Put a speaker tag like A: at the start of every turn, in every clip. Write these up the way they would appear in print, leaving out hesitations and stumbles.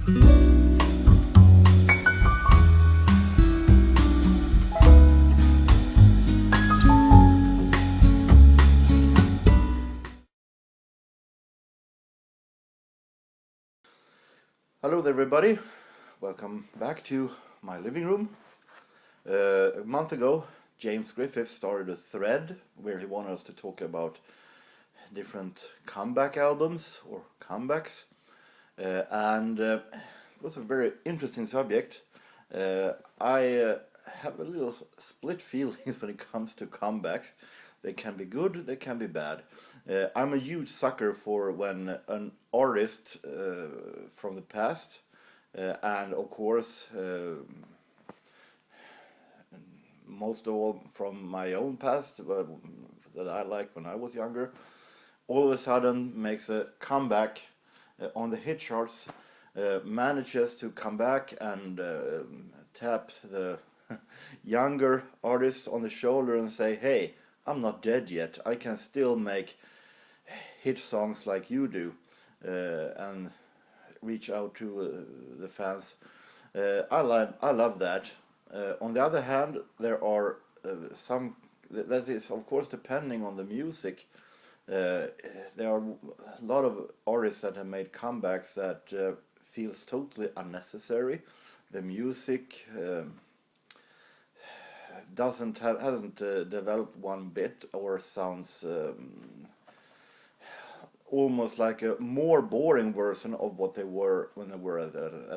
A: Hello there, everybody. Welcome back to my living room. A month ago, James Griffith started a thread where he wanted us to talk about different comeback albums or comebacks. And it was a very interesting subject. I have a little split feelings when it comes to comebacks. They can be good, they can be bad. I'm a huge sucker for when an artist from the past, and of course, most of all from my own past, that I liked when I was younger, all of a sudden makes a comeback on the hit charts, manages to come back and tap the younger artists on the shoulder and say, hey, I'm not dead yet, I can still make hit songs like you do, and reach out to the fans. I love that. On the other hand, there are some, that is of course depending on the music. There are a lot of artists that have made comebacks that feels totally unnecessary. The music hasn't developed one bit, or sounds almost like a more boring version of what they were when they were at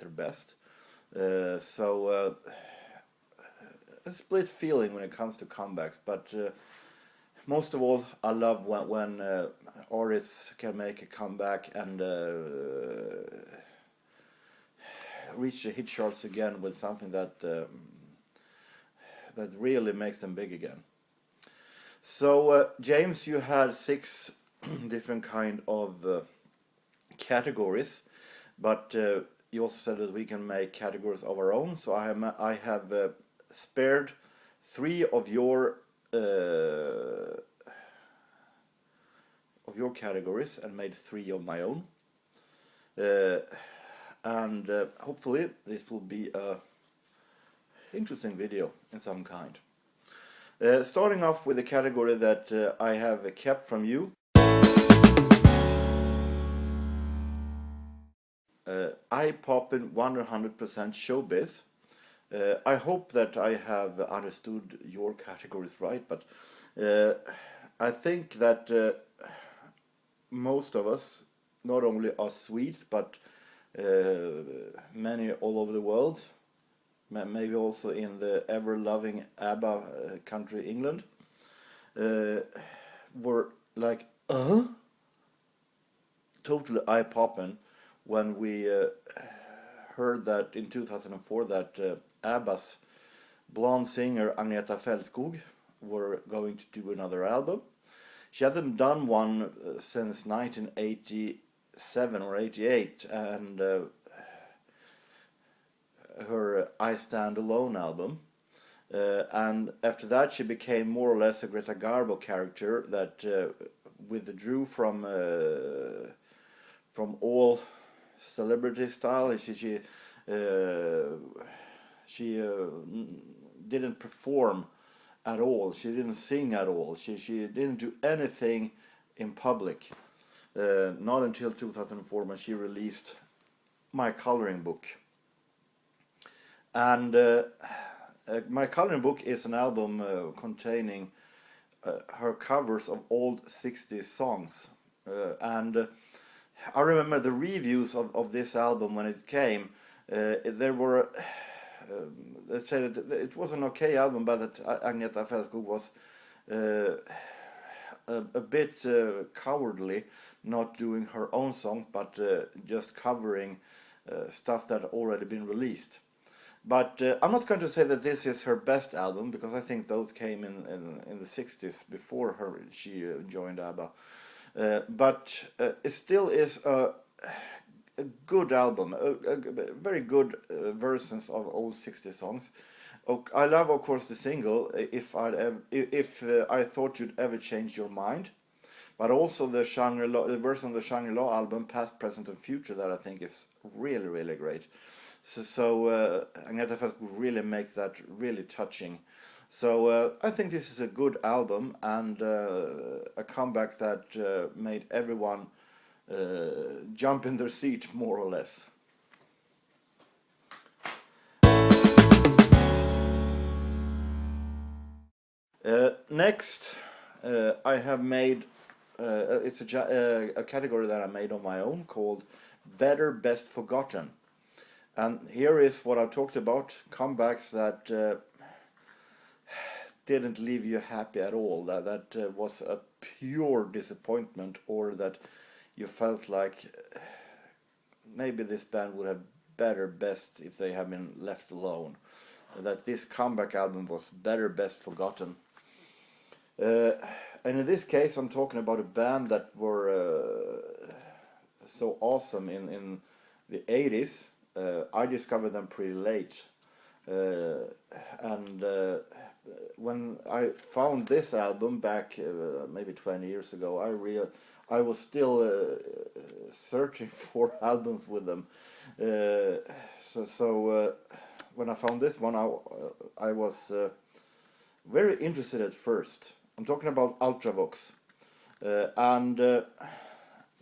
A: their best. So a split feeling when it comes to comebacks, but most of all, I love when artists can make a comeback and reach the hit charts again with something that that really makes them big again. So James, you had 6 different kind of categories, but you also said that we can make categories of our own. So I have spared 3 of your categories and made 3 of my own, and hopefully this will be a interesting video in some kind. Starting off with the category that I have kept from you. Eye-poppin' 100% showbiz. I hope that I have understood your categories right, but I think that most of us, not only us Swedes, but many all over the world, maybe also in the ever-loving ABBA country England, were like, totally eye-popping when we heard that in 2004 that ABBA's blonde singer Agneta Fältskog were going to do another album. She hasn't done one since 1987 or 88, and her I Stand Alone album. And after that she became more or less a Greta Garbo character that withdrew from all celebrity style. She didn't perform at all. She didn't sing at all. She didn't do anything in public. Not until 2004 when she released My Coloring Book. And My Coloring Book is an album containing her covers of old 60s songs. And I remember the reviews of this album when it came. There were, let's say that it was an okay album, but that Agneta Fältskog was a bit cowardly, not doing her own song, but just covering stuff that had already been released. But I'm not going to say that this is her best album, because I think those came in the 60s before she joined ABBA. But it still is a good album, a very good versions of old 60 songs. I love, of course, the single, If I Thought You'd Ever Change Your Mind, But also the Shangri-La, the version of the Shangri-La album, Past, Present and Future, that I think is really, really great. So Agneta Fältskog really makes that really touching. So I think this is a good album and a comeback that made everyone jump in their seat, more or less. Next, I have made it's a category that I made on my own called Better Best Forgotten. And here is what I talked about, comebacks that didn't leave you happy at all, that was a pure disappointment, or that you felt like maybe this band would have better best if they had been left alone. That this comeback album was Better Best Forgotten. And in this case I'm talking about a band that were so awesome in the 80s. I discovered them pretty late, and when I found this album back maybe 20 years ago, I was still searching for albums with them. So when I found this one, I was very interested at first. I'm talking about Ultravox and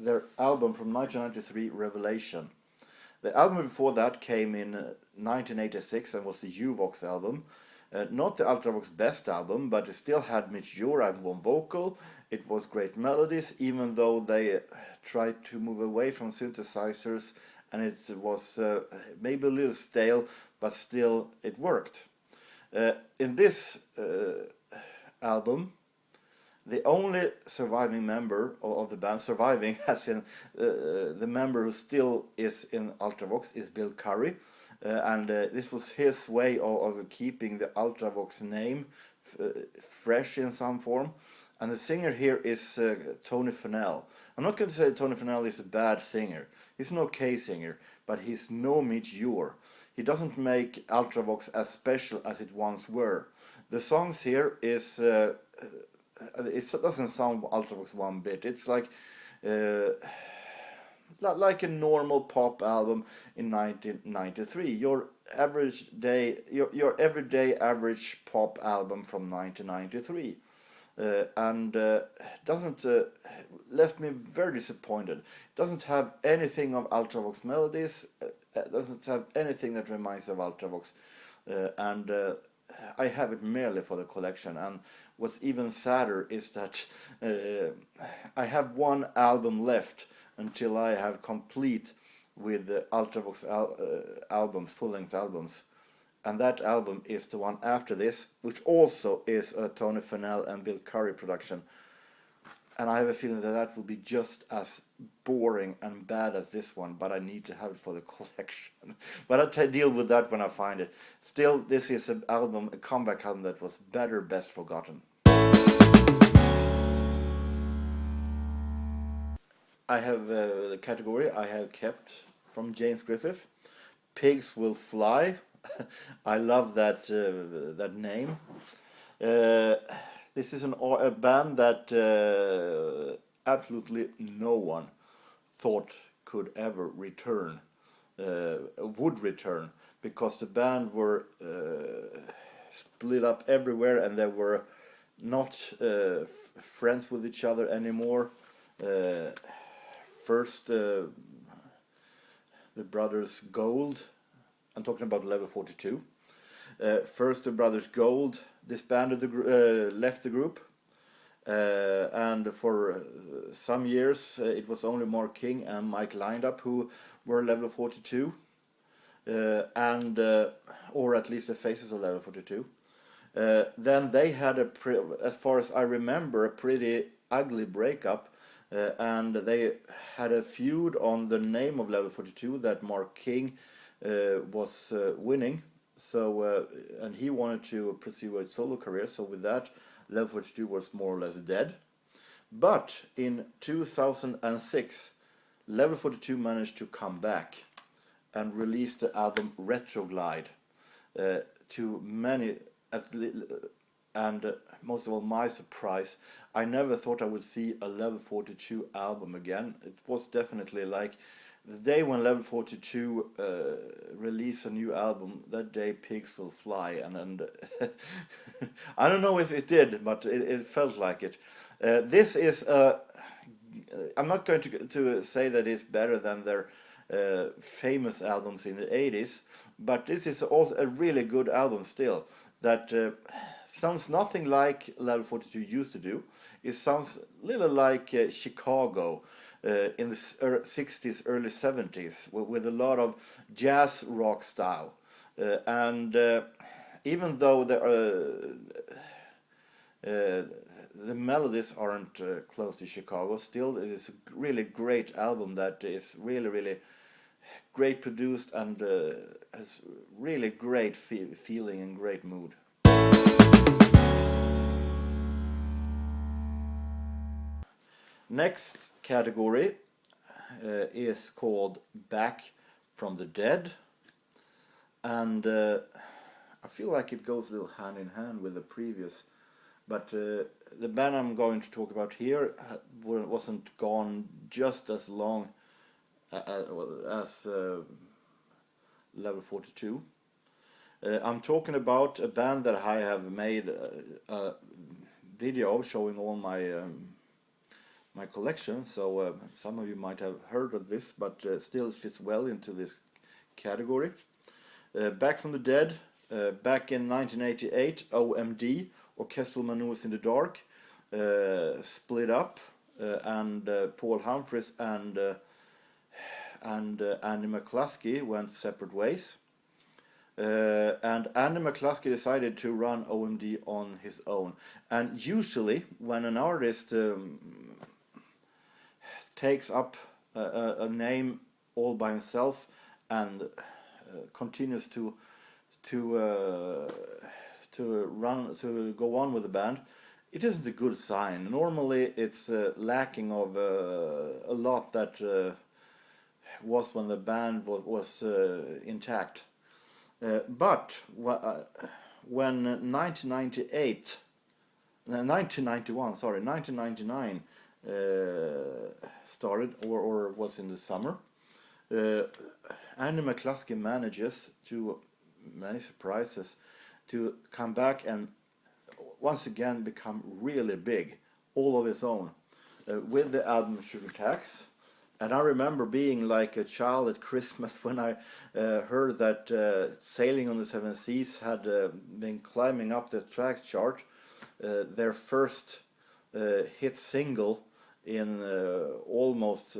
A: their album from 1993, Revelation. The album before that came in 1986 and was the Uvox album. Not the Ultravox best album, but it still had Mitch Ure and one vocal. It was great melodies, even though they tried to move away from synthesizers, and it was maybe a little stale, but still it worked. In this album, the only surviving member of the band, surviving as in the member who still is in Ultravox, is Bill Curry. And this was his way of keeping the Ultravox name fresh in some form. And the singer here is Tony Fennell. I'm not going to say Tony Fennell is a bad singer. He's an okay singer, but he's no Mitch Ure. He doesn't make Ultravox as special as it once were. The songs here is... it doesn't sound Ultravox one bit. It's like a normal pop album in 1993. Your everyday average pop album from 1993, and doesn't left me very disappointed. It doesn't have anything of Ultravox melodies. Doesn't have anything that reminds of Ultravox, and I have it merely for the collection. And what's even sadder is that I have one album left until I have complete with the Ultravox albums, full-length albums. And that album is the one after this, which also is a Tony Fennell and Bill Curry production. And I have a feeling that that will be just as boring and bad as this one, but I need to have it for the collection. But I'll deal with that when I find it. Still, this is an album, a comeback album that was Better Best Forgotten. I have the category I have kept from James Griffith, Pigs Will Fly. I love that that name. This is a band that absolutely no one thought could ever return, would return, because the band were split up everywhere and they were not friends with each other anymore. First, the brothers Gold, I'm talking about Level 42. First, the brothers Gold disbanded left the group, and for some years it was only Mark King and Mike Lindup who were Level 42, and or at least the faces of Level 42. Then they had as far as I remember, a pretty ugly breakup. And they had a feud on the name of Level 42 that Mark King was winning. So and he wanted to pursue a solo career. So with that, Level 42 was more or less dead. But in 2006, Level 42 managed to come back and release the album Retroglide to many, and most of all my surprise, I never thought I would see a Level 42 album again. It was definitely like the day when Level 42 released a new album, that day pigs will fly, and I don't know if it did, but it felt like it. This is I'm not going to say that it's better than their famous albums in the 80s, but this is also a really good album still, that sounds nothing like Level 42 used to do. It sounds a little like Chicago in the 60s, early 70s, with a lot of jazz rock style. And even though the melodies aren't close to Chicago, still it is a really great album that is really, really great produced and has really great feeling and great mood. Next category is called Back from the Dead, and I feel like it goes a little hand in hand with the previous, but the band I'm going to talk about here wasn't gone just as long as Level 42. I'm talking about a band that I have made a video showing all my collection, so some of you might have heard of this, but still it fits well into this category. Back from the Dead, back in 1988, OMD, Orchestral Maneuvers in the Dark, split up, and Paul Humphries and Andy McCluskey went separate ways. And Andy McCluskey decided to run OMD on his own. And usually, when an artist takes up a name all by himself and continues to go on with the band, it isn't a good sign. Normally, it's lacking of a lot that was when the band was intact. But when 1999 started, or was in the summer, Andy McCluskey manages, to many surprises, to come back and once again become really big, all of his own, with the album Sugar Tax. And I remember being like a child at Christmas when I heard that Sailing on the Seven Seas had been climbing up the tracks chart, their first hit single in almost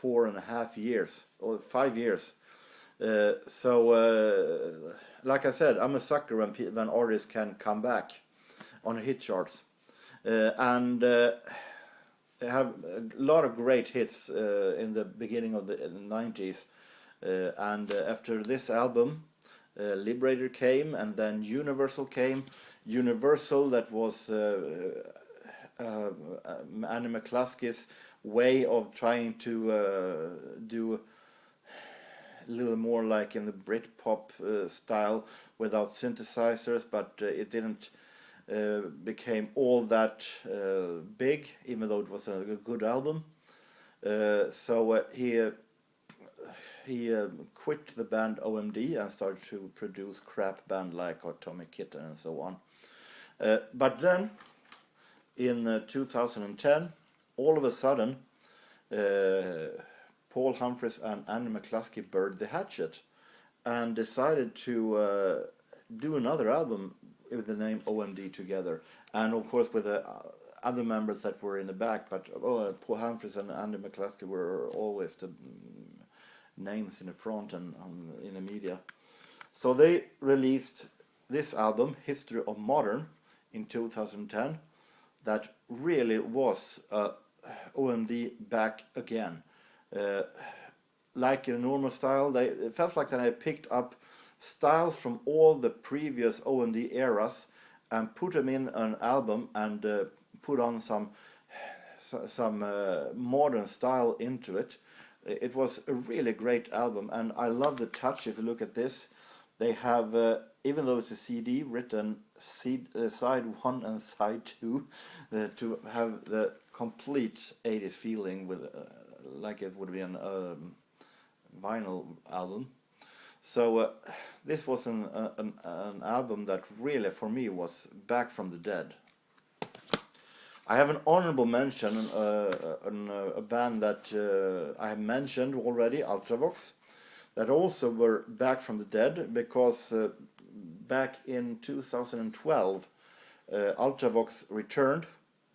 A: 4.5 years, or 5 years. So, like I said, I'm a sucker when artists can come back on hit charts. And they have a lot of great hits in the beginning of the 90s. And after this album, Liberator came, and then Universal came. Universal, that was Andy McCluskey's way of trying to do a little more like in the Britpop style without synthesizers, but it didn't became all that big, even though it was a good album. So he quit the band OMD and started to produce crap band like Atomic Kitten and so on. But then, in 2010, all of a sudden, Paul Humphries and Andy McCluskey buried the hatchet and decided to do another album with the name OMD together, and of course with the other members that were in the back, but Paul Humphries and Andy McCluskey were always the names in the front and in the media. So they released this album, History of Modern, in 2010, that really was OMD back again. Like in a normal style, it felt like that I picked up styles from all the previous OMD eras and put them in an album and put on some modern style into it. It was a really great album, and I love the touch. If you look at this, they have, even though it's a CD, written side 1 and side 2 to have the complete 80s feeling with like it would be an vinyl album. So this was an album that really for me was back from the dead. I have an honorable mention on a band that I have mentioned already, Ultravox, that also were back from the dead, because back in 2012 Ultravox returned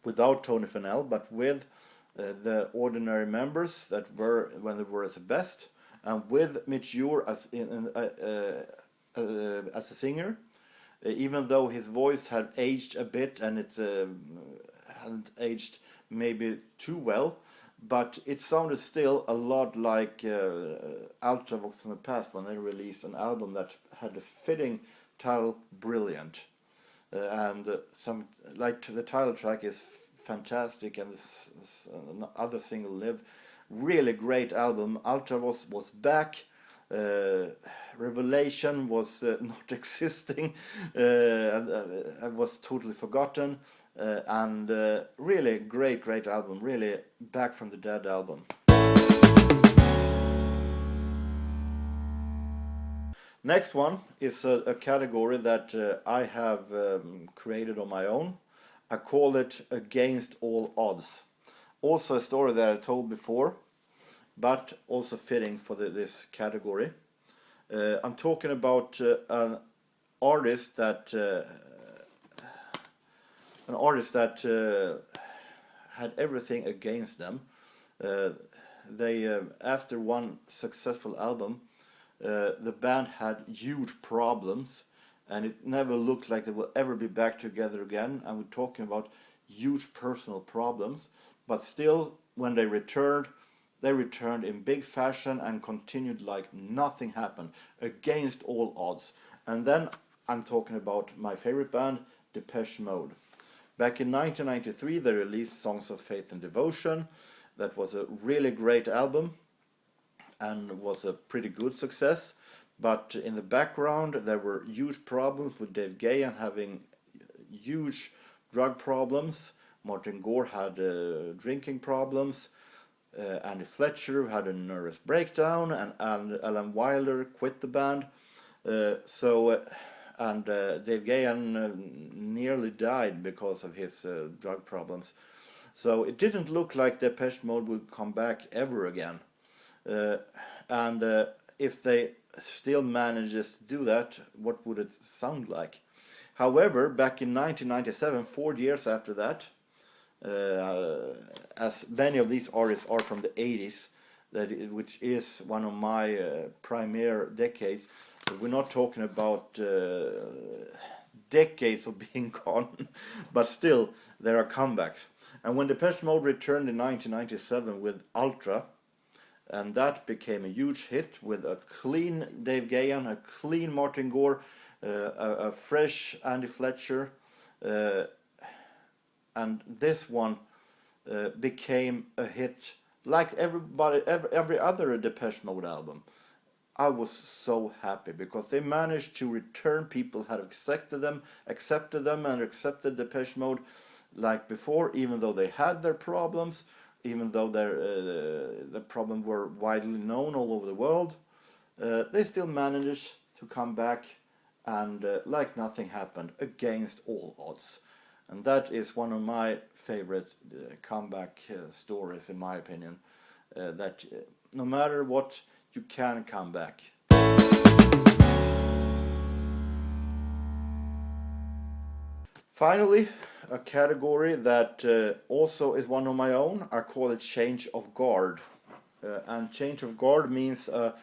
A: without Tony Fennell, but with the ordinary members that were when they were at the best, and with Mitch Ure as a singer, even though his voice had aged a bit and it hadn't aged maybe too well, but it sounded still a lot like Ultravox in the past when they released an album that had a fitting title, Brilliant, and some like the title track is fantastic, and this other single, Live, really great album. Ultravox was back. Revelation was not existing and was totally forgotten, and really great album, really back from the dead album. Next one is a category that I have created on my own. I call it Against All Odds. Also a story that I told before, but also fitting for this category. I'm talking about an artist that had everything against them. They after one successful album, the band had huge problems, and it never looked like they will ever be back together again. And we're talking about huge personal problems, but still, when they returned in big fashion and continued like nothing happened, against all odds. And then I'm talking about my favorite band, Depeche Mode. Back in 1993, they released Songs of Faith and Devotion. That was a really great album and was a pretty good success. But in the background, there were huge problems with Dave Gahan having huge drug problems. Martin Gore had drinking problems. Andy Fletcher had a nervous breakdown, and Alan Wilder quit the band. And Dave Gahan nearly died because of his drug problems. So it didn't look like Depeche Mode would come back ever again. And if they still manages to do that, what would it sound like? However, back in 1997, 4 years after that, as many of these artists are from the 80s, which is one of my premier decades, we're not talking about decades of being gone, but still there are comebacks. And when Depeche Mode returned in 1997 with Ultra, and that became a huge hit with a clean Dave Gahan, a clean Martin Gore, a fresh Andy Fletcher, and this one became a hit like every other Depeche Mode album. I was so happy because they managed to return. People had accepted them and accepted Depeche Mode like before, even though they had their problems, even though the problems were widely known all over the world. They still managed to come back and like nothing happened, against all odds. And that is one of my favorite comeback stories, in my opinion, that no matter what, you can come back. Finally, a category that also is one of my own. I call it Change of Guard. And Change of Guard means a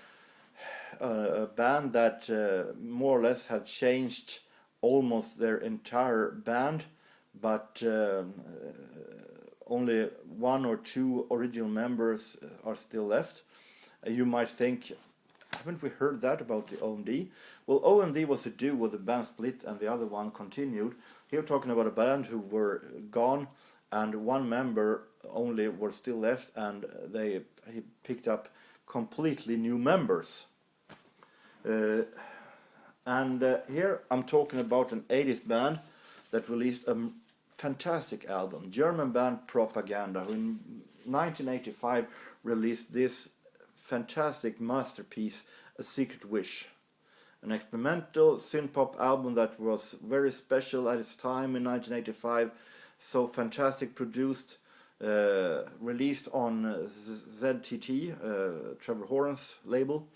A: band that more or less have changed almost their entire band, but only 1 or 2 original members are still left. You might think, haven't we heard that about the OMD? Well, OMD was a duo, the band split and the other one continued. Here we're talking about a band who were gone and 1 member only were still left, and he picked up completely new members. And here I'm talking about an 80s band that released a fantastic album. German band Propaganda, who in 1985 released this fantastic masterpiece, A Secret Wish. An experimental synth-pop album that was very special at its time in 1985. So fantastic, produced, released on ZTT, Trevor Horan's label.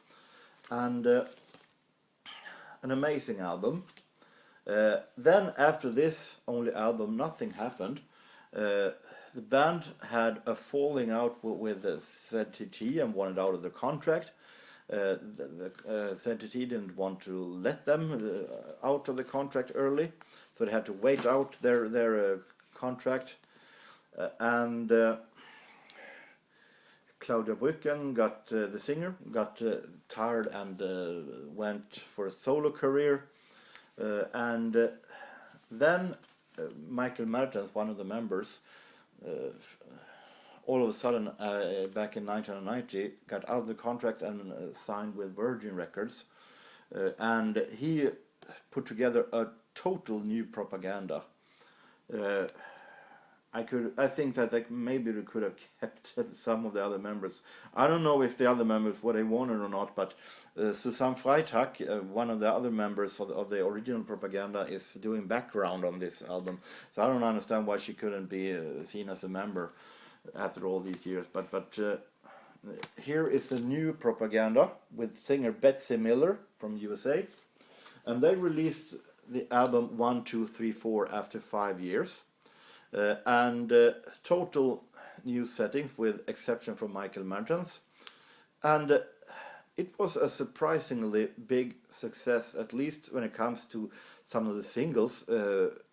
A: And an amazing album. Then after this only album, nothing happened. The band had a falling out with ZTT and wanted out of the contract. ZTT didn't want to let them out of the contract early, so they had to wait out their contract. And Claudia Brücken, the singer, got tired and went for a solo career. And then Michael Mertens, one of the members, all of a sudden, back in 1990, got out of the contract and signed with Virgin Records. And he put together a total new Propaganda. I think that maybe they could have kept some of the other members. I don't know if the other members what they wanted or not, but Susanne Freitag, one of the other members of the original Propaganda, is doing background on this album. So I don't understand why she couldn't be seen as a member after all these years. But here is the new Propaganda with singer Betsy Miller from USA, and they released the album 1, 2, 3, 4 after 5 years. And total new settings with exception for Michael Mertens. And it was a surprisingly big success, at least when it comes to some of the singles.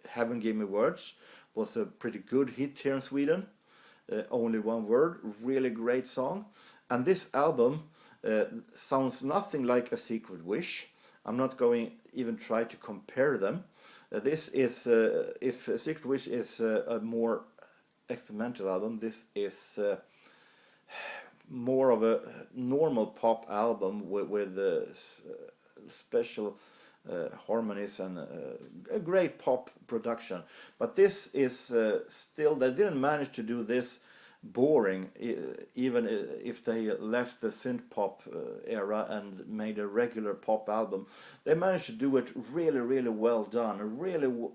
A: Haven't Give Me Words was a pretty good hit here in Sweden. Only One Word, really great song. And this album sounds nothing like A Secret Wish. I'm not going even try to compare them. This is, if A Secret Wish is a more experimental album, this is more of a normal pop album with special harmonies and a great pop production. But this is still, they didn't manage to do this boring, even if they left the synth pop era and made a regular pop album. They managed to do it really, really well done. A really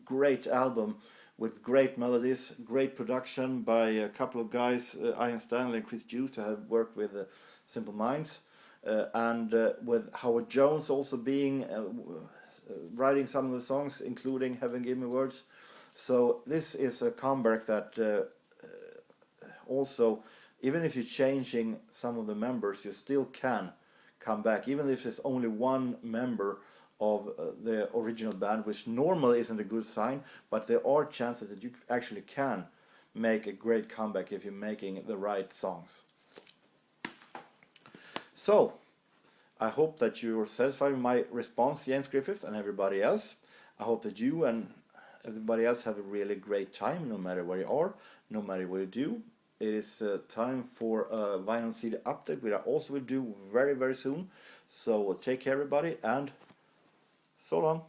A: great album with great melodies, great production by a couple of guys, Ian Stanley and Chris Hughes, who have worked with Simple Minds, and with Howard Jones also being writing some of the songs, including Haven't Give Me Words. So this is a comeback that also, even if you're changing some of the members, you still can come back, even if there's only one member of the original band, which normally isn't a good sign, but there are chances that you actually can make a great comeback if you're making the right songs. So, I hope that you're satisfied with my response, James Griffith and everybody else. I hope that you and everybody else have a really great time, no matter where you are, no matter what you do. It is time for a Vinyl CD update, which I also will do very, very soon. So take care, everybody, and so long.